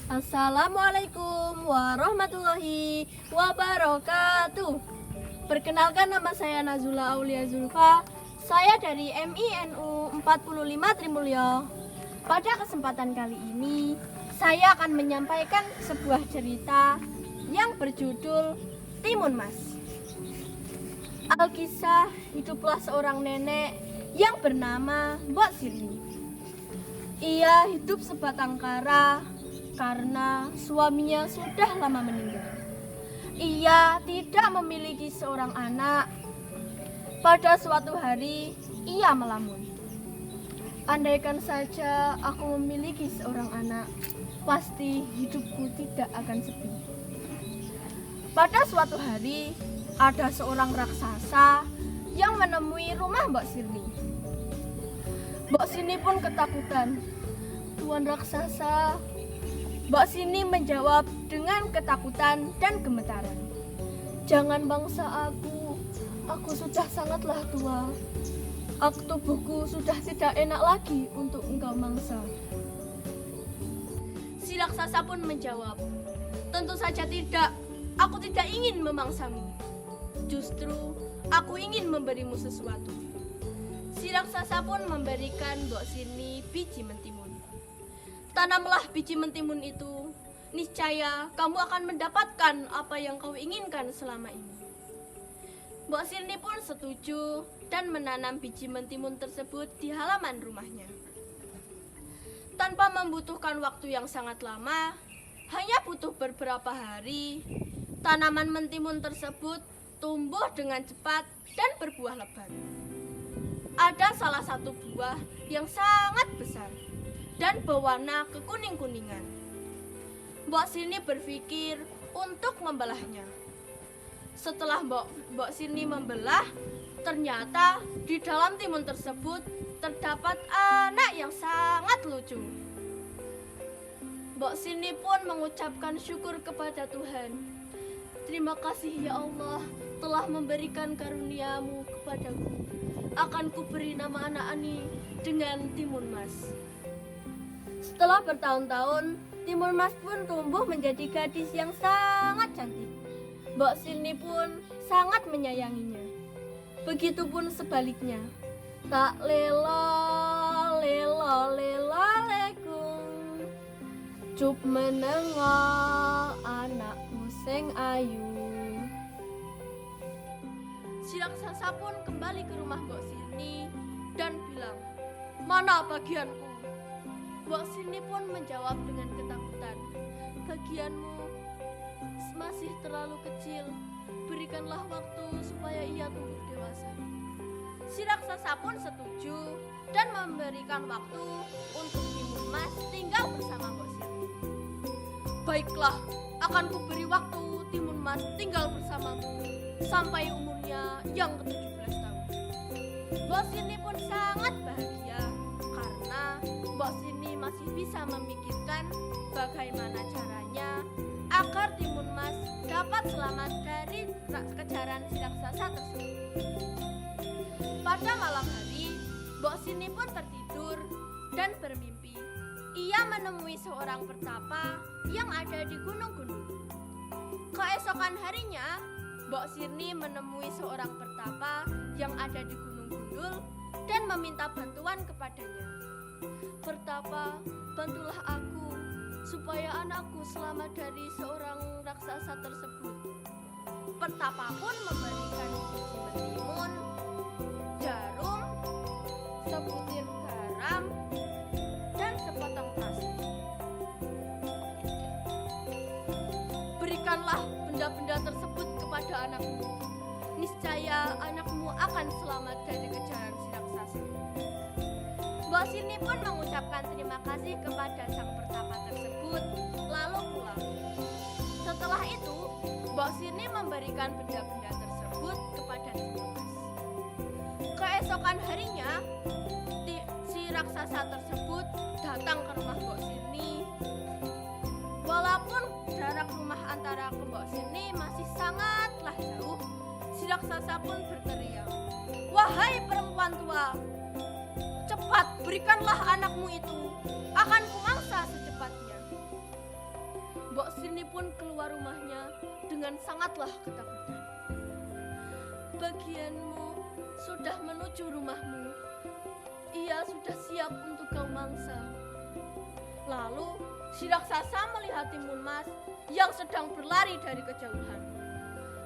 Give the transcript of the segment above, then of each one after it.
Assalamualaikum warahmatullahi wabarakatuh. Perkenalkan, nama saya Nazula Aulia Zulfa. Saya dari MINU 45 Trimulyo. Pada kesempatan kali ini, saya akan menyampaikan sebuah cerita yang berjudul Timun Mas. Alkisah hiduplah seorang nenek yang bernama Mbok Sirni. Ia hidup sebatang kara karena suaminya sudah lama meninggal. Ia tidak memiliki seorang anak. Pada suatu hari, ia melamun. Andaikan saja aku memiliki seorang anak, pasti hidupku tidak akan sepi. Pada suatu hari, ada seorang raksasa yang menemui rumah Mbok Sirni. Mbok Sirni pun ketakutan. Tuan raksasa, Mbok Sirni menjawab dengan ketakutan dan gemetaran. Jangan bangsa aku sudah sangatlah tua. Tubuhku sudah tidak enak lagi untuk engkau mangsa. Si raksasa pun menjawab, tentu saja tidak, aku tidak ingin memangsamu. Justru aku ingin memberimu sesuatu. Si raksasa pun memberikan Mbok Sirni biji mentimun. Tanamlah biji mentimun itu, niscaya kamu akan mendapatkan apa yang kau inginkan selama ini. Mbok Sirni pun setuju dan menanam biji mentimun tersebut di halaman rumahnya. Tanpa membutuhkan waktu yang sangat lama, hanya butuh beberapa hari, tanaman mentimun tersebut tumbuh dengan cepat dan berbuah lebat. Ada salah satu buah yang sangat besar dan berwarna kekuning-kuningan. Mbok Sirni berpikir untuk membelahnya. Setelah Mbok Sirni membelah, ternyata di dalam timun tersebut terdapat anak yang sangat lucu. Mbok Sirni pun mengucapkan syukur kepada Tuhan. Terima kasih ya Allah telah memberikan karunia-Mu kepadaku. Akan kuberi nama anak ini dengan Timun Mas. Setelah bertahun-tahun, Timun Mas pun tumbuh menjadi gadis yang sangat cantik. Mbok Sirni pun sangat menyayanginya. Begitupun sebaliknya. Tak lela lekung, cup menengah anakku sing ayu. Si raksasa pun kembali ke rumah Mbok Sirni dan bilang, "Mana bagianku?" Mbok Sirni pun menjawab dengan ketakutan, "Bagianmu masih terlalu kecil. Berikanlah waktu supaya ia tumbuh dewasa." Si raksasa pun setuju dan memberikan waktu untuk Timun Mas tinggal bersama Mbok Sirni. "Baiklah, akan kuberi waktu Timun Mas tinggal bersamamu sampai umurnya yang ke-17 tahun." Mbok Sirni pun sangat bahagia karena Mbok Sirni masih bisa memikirkan bagaimana caranya agar Timun Mas dapat selamat dari kejaran si raksasa tersebut. Pada malam hari, Mbok Sirni pun tertidur dan bermimpi. Ia menemui seorang pertapa yang ada di gunung-gunung. Keesokan harinya, Mbok Sirni menemui seorang pertapa yang ada di Gunung Gundul dan meminta bantuan kepadanya. "Pertapa, bantulah aku supaya anakku selamat dari seorang raksasa tersebut." Pertapa pun memberikan biji mentimun, jarum, sebutir garam, dan sepotong plastik. "Berikanlah benda-benda tersebut kepada anakmu. Niscaya anakmu akan selamat dari kejaran si raksasa." Mbok Sirni pun mengucapkan terima kasih kepada sang pertapa tersebut, lalu pulang. Setelah itu, Mbok Sirni memberikan benda-benda tersebut kepada Timun Mas. Keesokan harinya, si raksasa tersebut datang ke rumah Mbok Sirni. Walaupun jarak rumah antara ke Mbok Sirni masih sangatlah jauh, si raksasa pun berteriak, "Wahai perempuan tua, cepat berikanlah anakmu itu, akan kumangsa secepatnya." pun keluar rumahnya dengan sangatlah ketakutan. Bagianmu sudah menuju rumahmu. Ia sudah siap untuk kau mangsa. Lalu si raksasa melihat Timun Mas yang sedang berlari dari kejauhan.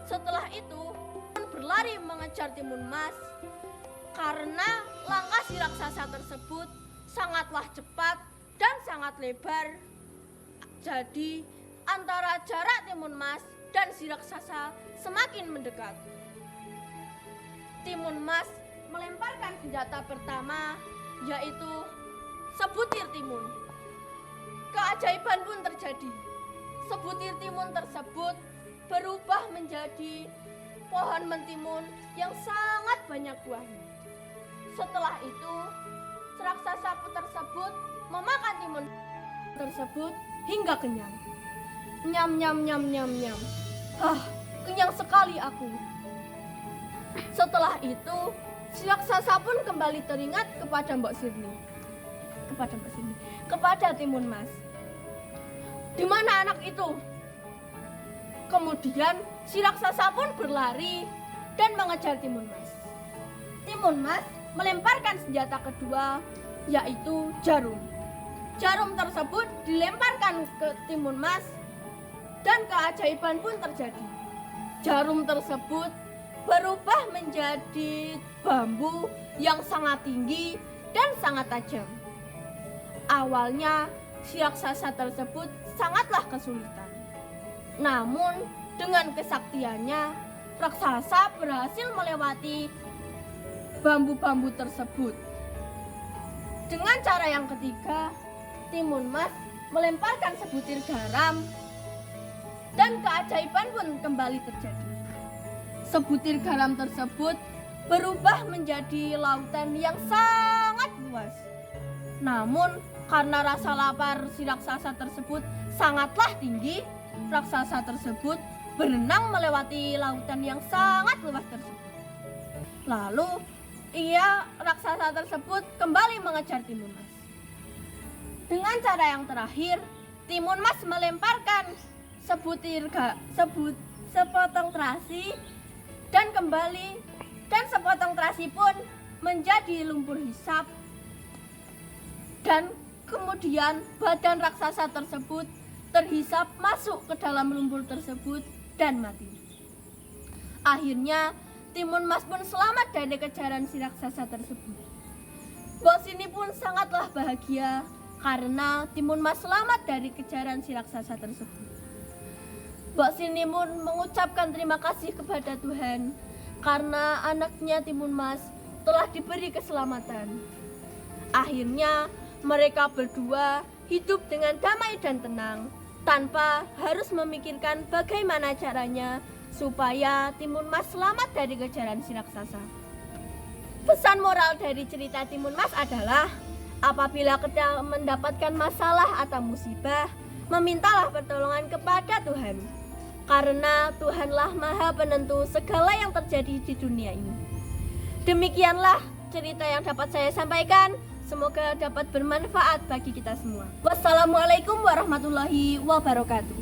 Setelah itu pun berlari mengejar Timun Mas. Karena langkah si raksasa tersebut sangatlah cepat dan sangat lebar. Jadi antara jarak Timun Mas dan si raksasa semakin mendekat. Timun Mas melemparkan senjata pertama, yaitu sebutir timun. Keajaiban pun terjadi. Sebutir timun tersebut berubah menjadi pohon mentimun yang sangat banyak buahnya. Setelah itu, raksasa tersebut memakan timun tersebut hingga kenyang. Nyam nyam nyam nyam nyam. Kenyang sekali aku. Setelah itu, si raksasa pun kembali teringat kepada Mbok Sirni. Kepada Timun Mas. Di mana anak itu? Kemudian si raksasa pun berlari dan mengejar Timun Mas. Timun Mas melemparkan senjata kedua, yaitu jarum. Jarum tersebut dilemparkan ke Timun Mas dan keajaiban pun terjadi. Jarum tersebut berubah menjadi bambu yang sangat tinggi dan sangat tajam. Awalnya si raksasa tersebut sangatlah kesulitan. Namun dengan kesaktiannya, raksasa berhasil melewati bambu-bambu tersebut. Dengan cara yang ketiga, Timun Mas melemparkan sebutir garam dan keajaiban pun kembali terjadi. Sebutir garam tersebut berubah menjadi lautan yang sangat luas. Namun karena rasa lapar si raksasa tersebut sangatlah tinggi, raksasa tersebut berenang melewati lautan yang sangat luas tersebut. Lalu raksasa tersebut kembali mengejar Timun Mas. Dengan cara yang terakhir, Timun Mas melemparkan sepotong terasi dan sepotong terasi pun menjadi lumpur hisap, dan kemudian badan raksasa tersebut terhisap masuk ke dalam lumpur tersebut dan mati. Akhirnya Timun Mas pun selamat dari kejaran si raksasa tersebut. Mbok Sirni pun sangatlah bahagia karena Timun Mas selamat dari kejaran si raksasa tersebut. Mbok Sirni pun mengucapkan terima kasih kepada Tuhan karena anaknya Timun Mas telah diberi keselamatan. Akhirnya mereka berdua hidup dengan damai dan tenang tanpa harus memikirkan bagaimana caranya supaya Timun Mas selamat dari kejaran si raksasa. Pesan moral dari cerita Timun Mas adalah apabila kita mendapatkan masalah atau musibah, memintalah pertolongan kepada Tuhan. Karena Tuhanlah Maha Penentu segala yang terjadi di dunia ini. Demikianlah cerita yang dapat saya sampaikan. Semoga dapat bermanfaat bagi kita semua. Wassalamualaikum warahmatullahi wabarakatuh.